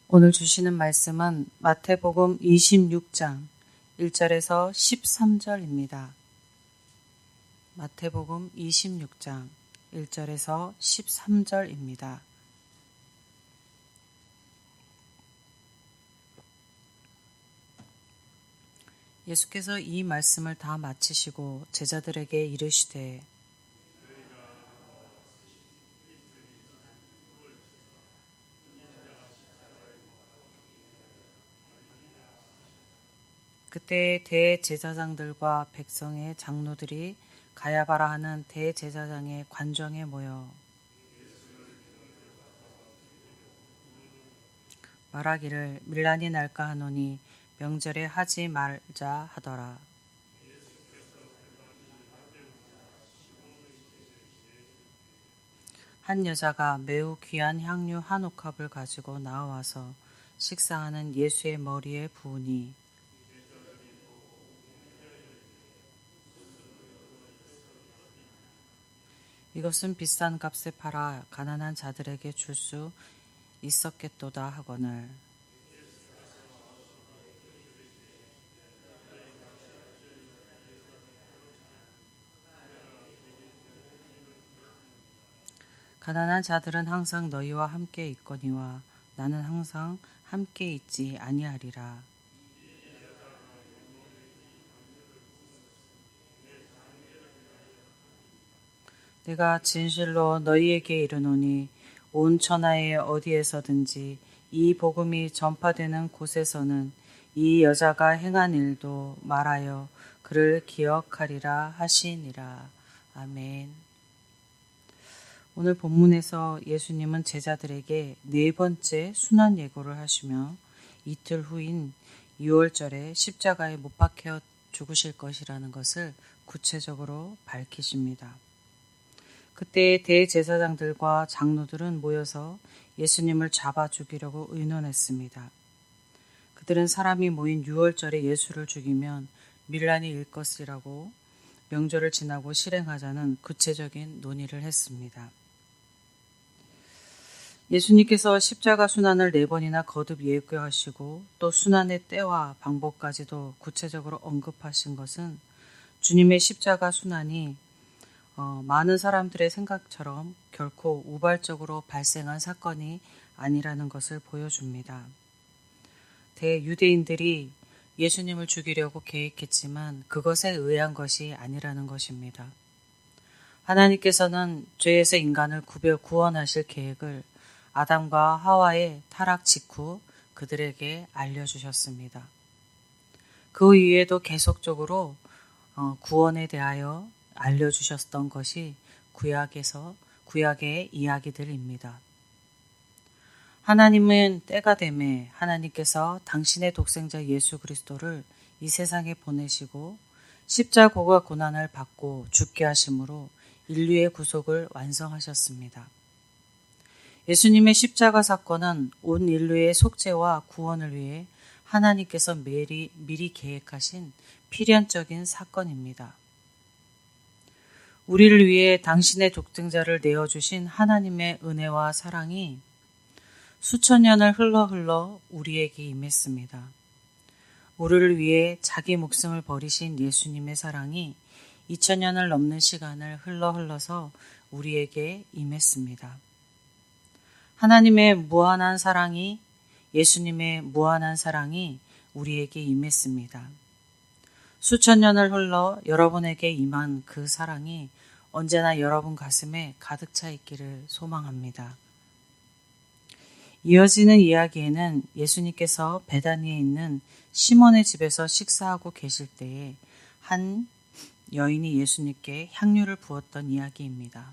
오늘 주시는 말씀은 마태복음 26장 1절에서 13절입니다. 마태복음 26장 1절에서 13절입니다. 예수께서 이 말씀을 다 마치시고 제자들에게 이르시되 그때 대제사장들과 백성의 장로들이 가야바라 하는 대제사장의 관정에 모여 말하기를 밀란이 날까 하노니 명절에 하지 말자 하더라. 한 여자가 매우 귀한 향유 한 옥합을 가지고 나와서 식사하는 예수의 머리에 부으니 이것은 비싼 값에 팔아 가난한 자들에게 줄 수 있었겠도다 하거늘 가난한 자들은 항상 너희와 함께 있거니와 나는 항상 함께 있지 아니하리라. 내가 진실로 너희에게 이르노니 온 천하에 어디에서든지 이 복음이 전파되는 곳에서는 이 여자가 행한 일도 말하여 그를 기억하리라 하시니라. 아멘. 오늘 본문에서 예수님은 제자들에게 네 번째 순환 예고를 하시며 이틀 후인 6월절에 십자가에 못 박혀 죽으실 것이라는 것을 구체적으로 밝히십니다. 그때 대제사장들과 장로들은 모여서 예수님을 잡아 죽이려고 의논했습니다. 그들은 사람이 모인 6월절에 예수를 죽이면 밀란이 일 것이라고 명절을 지나고 실행하자는 구체적인 논의를 했습니다. 예수님께서 십자가 순환을 4번이나 거듭 예고하시고 또 순환의 때와 방법까지도 구체적으로 언급하신 것은 주님의 십자가 순환이 많은 사람들의 생각처럼 결코 우발적으로 발생한 사건이 아니라는 것을 보여줍니다. 대유대인들이 예수님을 죽이려고 계획했지만 그것에 의한 것이 아니라는 것입니다. 하나님께서는 죄에서 인간을 구원하실 계획을 아담과 하와의 타락 직후 그들에게 알려주셨습니다. 그 이후에도 계속적으로 구원에 대하여 알려주셨던 것이 구약의 이야기들입니다. 하나님은 때가 되매 하나님께서 당신의 독생자 예수 그리스도를 이 세상에 보내시고 십자가 고난을 받고 죽게 하심으로 인류의 구속을 완성하셨습니다. 예수님의 십자가 사건은 온 인류의 속죄와 구원을 위해 하나님께서 미리 계획하신 필연적인 사건입니다. 우리를 위해 당신의 독생자를 내어주신 하나님의 은혜와 사랑이 수천 년을 흘러 우리에게 임했습니다. 우리를 위해 자기 목숨을 버리신 예수님의 사랑이 2000년을 넘는 시간을 흘러서 우리에게 임했습니다. 하나님의 무한한 사랑이 예수님의 무한한 사랑이 우리에게 임했습니다. 수천 년을 흘러 여러분에게 임한 그 사랑이 언제나 여러분 가슴에 가득 차 있기를 소망합니다. 이어지는 이야기에는 예수님께서 베다니에 있는 시몬의 집에서 식사하고 계실 때에 한 여인이 예수님께 향유를 부었던 이야기입니다.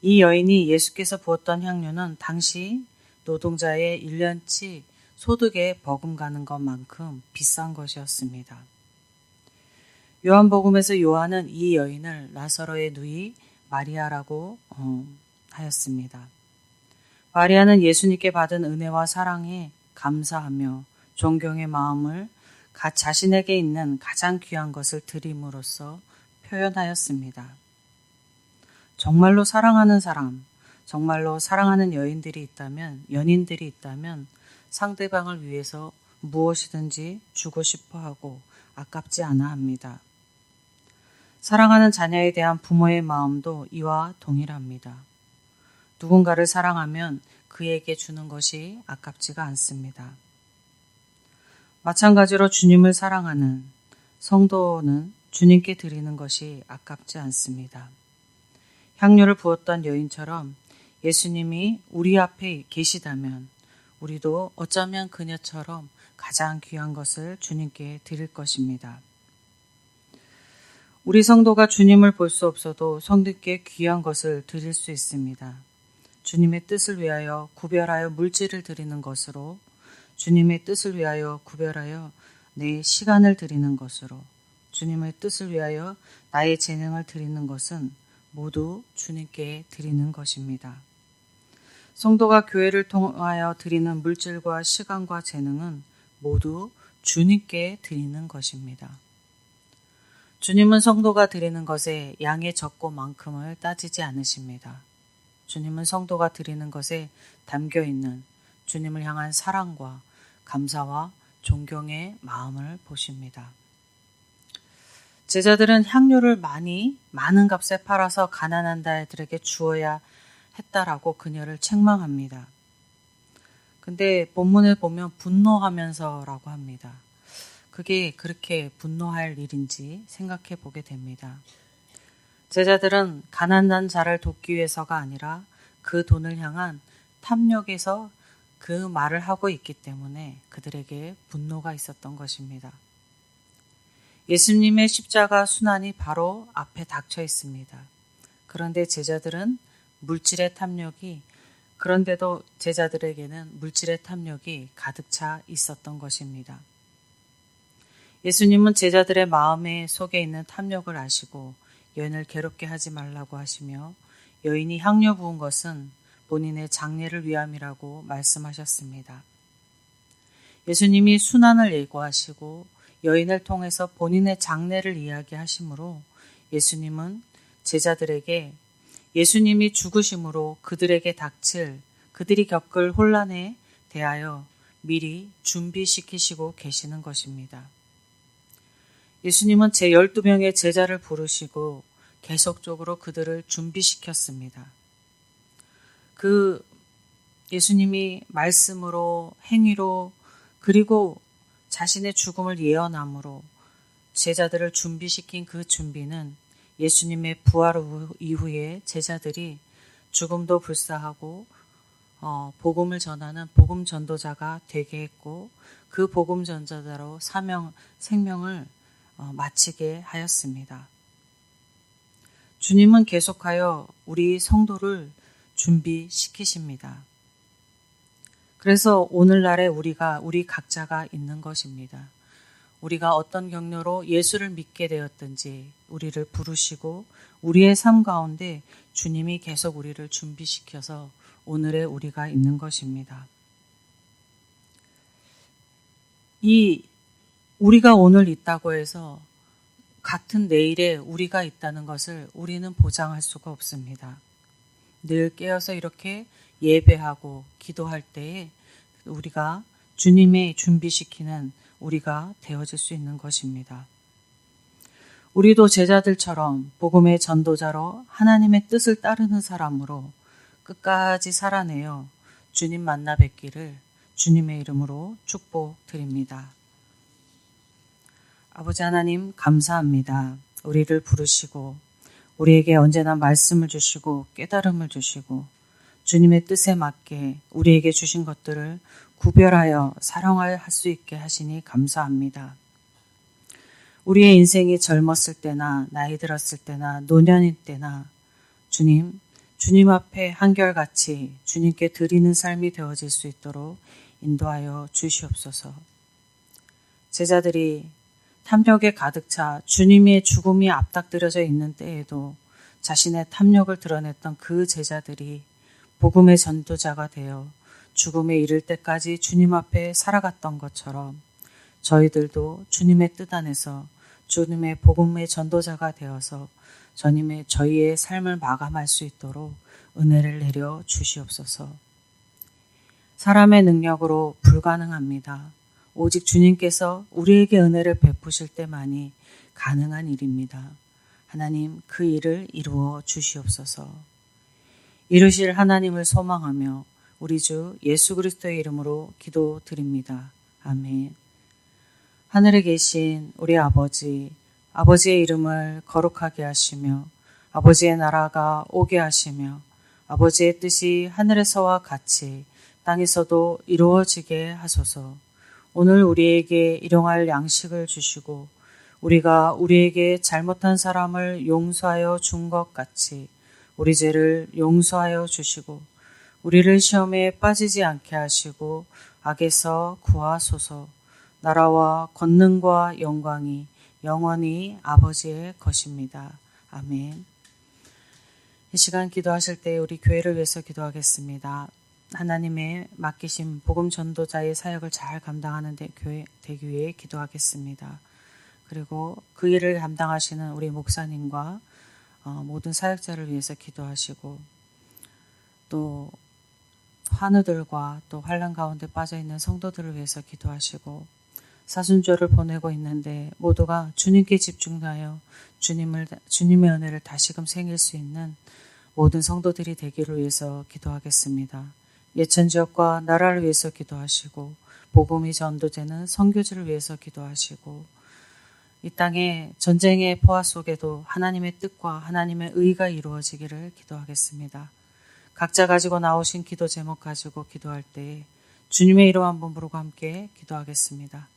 이 여인이 예수께서 부었던 향유는 당시 노동자의 1년치 소득에 버금가는 것만큼 비싼 것이었습니다. 요한복음에서 요한은 이 여인을 나사로의 누이 마리아라고 하였습니다. 마리아는 예수님께 받은 은혜와 사랑에 감사하며 존경의 마음을 자신에게 있는 가장 귀한 것을 드림으로써 표현하였습니다. 정말로 사랑하는 사람, 정말로 사랑하는 연인들이 있다면 상대방을 위해서 무엇이든지 주고 싶어 하고 아깝지 않아 합니다. 사랑하는 자녀에 대한 부모의 마음도 이와 동일합니다. 누군가를 사랑하면 그에게 주는 것이 아깝지가 않습니다. 마찬가지로 주님을 사랑하는 성도는 주님께 드리는 것이 아깝지 않습니다. 향료를 부었던 여인처럼 예수님이 우리 앞에 계시다면 우리도 어쩌면 그녀처럼 가장 귀한 것을 주님께 드릴 것입니다. 우리 성도가 주님을 볼 수 없어도 성도께 귀한 것을 드릴 수 있습니다. 주님의 뜻을 위하여 구별하여 물질을 드리는 것으로, 주님의 뜻을 위하여 구별하여 내 시간을 드리는 것으로, 주님의 뜻을 위하여 나의 재능을 드리는 것은 모두 주님께 드리는 것입니다. 성도가 교회를 통하여 드리는 물질과 시간과 재능은 모두 주님께 드리는 것입니다. 주님은 성도가 드리는 것에 양의 적고 많음을 따지지 않으십니다. 주님은 성도가 드리는 것에 담겨 있는 주님을 향한 사랑과 감사와 존경의 마음을 보십니다. 제자들은 향료를 많은 값에 팔아서 가난한 자들에게 주어야 했다라고 그녀를 책망합니다. 근데 본문을 보면 분노하면서라고 합니다. 그게 그렇게 분노할 일인지 생각해 보게 됩니다. 제자들은 가난한 자를 돕기 위해서가 아니라 그 돈을 향한 탐욕에서 그 말을 하고 있기 때문에 그들에게 분노가 있었던 것입니다. 예수님의 십자가 순환이 바로 앞에 닥쳐 있습니다. 그런데 그런데도 제자들에게는 물질의 탐욕이 가득 차 있었던 것입니다. 예수님은 제자들의 마음에 속에 있는 탐욕을 아시고 여인을 괴롭게 하지 말라고 하시며 여인이 향료 부은 것은 본인의 장례를 위함이라고 말씀하셨습니다. 예수님이 순환을 예고하시고 여인을 통해서 본인의 장례를 이야기하시므로 예수님은 제자들에게 예수님이 죽으심으로 그들이 겪을 혼란에 대하여 미리 준비시키시고 계시는 것입니다. 예수님은 제12명의 제자를 부르시고 계속적으로 그들을 준비시켰습니다. 예수님이 말씀으로, 행위로, 그리고 자신의 죽음을 예언함으로 제자들을 준비시킨 그 준비는 예수님의 부활 이후에 제자들이 죽음도 불사하고 복음을 전하는 복음 전도자가 되게 했고 그 복음 전도자로 생명을 마치게 하였습니다. 주님은 계속하여 우리 성도를 준비시키십니다. 그래서 오늘날에 우리 각자가 있는 것입니다. 우리가 어떤 경로로 예수를 믿게 되었든지 우리를 부르시고 우리의 삶 가운데 주님이 계속 우리를 준비시켜서 오늘의 우리가 있는 것입니다. 우리가 오늘 있다고 해서 같은 내일에 우리가 있다는 것을 우리는 보장할 수가 없습니다. 늘 깨어서 이렇게 예배하고 기도할 때에 우리가 주님의 준비시키는 우리가 되어질 수 있는 것입니다. 우리도 제자들처럼 복음의 전도자로 하나님의 뜻을 따르는 사람으로 끝까지 살아내어 주님 만나 뵙기를 주님의 이름으로 축복드립니다. 아버지 하나님 감사합니다. 우리를 부르시고 우리에게 언제나 말씀을 주시고 깨달음을 주시고 주님의 뜻에 맞게 우리에게 주신 것들을 구별하여 사랑할 수 있게 하시니 감사합니다. 우리의 인생이 젊었을 때나 나이 들었을 때나 노년일 때나 주님 앞에 한결같이 주님께 드리는 삶이 되어질 수 있도록 인도하여 주시옵소서. 제자들이 탐욕에 가득 차 주님의 죽음이 앞닥들여져 있는 때에도 자신의 탐욕을 드러냈던 그 제자들이 복음의 전도자가 되어 죽음에 이를 때까지 주님 앞에 살아갔던 것처럼 저희들도 주님의 뜻 안에서 주님의 복음의 전도자가 되어서 저희의 삶을 마감할 수 있도록 은혜를 내려 주시옵소서. 사람의 능력으로 불가능합니다. 오직 주님께서 우리에게 은혜를 베푸실 때만이 가능한 일입니다. 하나님, 그 일을 이루어 주시옵소서. 이루실 하나님을 소망하며 우리 주 예수 그리스도의 이름으로 기도드립니다. 아멘. 하늘에 계신 우리 아버지, 아버지의 이름을 거룩하게 하시며 아버지의 나라가 오게 하시며 아버지의 뜻이 하늘에서와 같이 땅에서도 이루어지게 하소서. 오늘 우리에게 일용할 양식을 주시고 우리가 우리에게 잘못한 사람을 용서하여 준 것 같이 우리 죄를 용서하여 주시고 우리를 시험에 빠지지 않게 하시고 악에서 구하소서. 나라와 권능과 영광이 영원히 아버지의 것입니다. 아멘. 이 시간 기도하실 때 우리 교회를 위해서 기도하겠습니다. 하나님의 맡기신 복음 전도자의 사역을 잘 감당하는 되기 위해 기도하겠습니다. 그리고 그 일을 담당하시는 우리 목사님과 모든 사역자를 위해서 기도하시고 또 환우들과 또 환난 가운데 빠져있는 성도들을 위해서 기도하시고 사순절을 보내고 있는데 모두가 주님께 집중하여 주님의 은혜를 다시금 생길 수 있는 모든 성도들이 되기를 위해서 기도하겠습니다. 예천지역과 나라를 위해서 기도하시고 복음이 전도되는 선교지를 위해서 기도하시고 이 땅의 전쟁의 포화 속에도 하나님의 뜻과 하나님의 의가 이루어지기를 기도하겠습니다. 각자 가지고 나오신 기도 제목 가지고 기도할 때 주님의 이름 한번 부르고 함께 기도하겠습니다.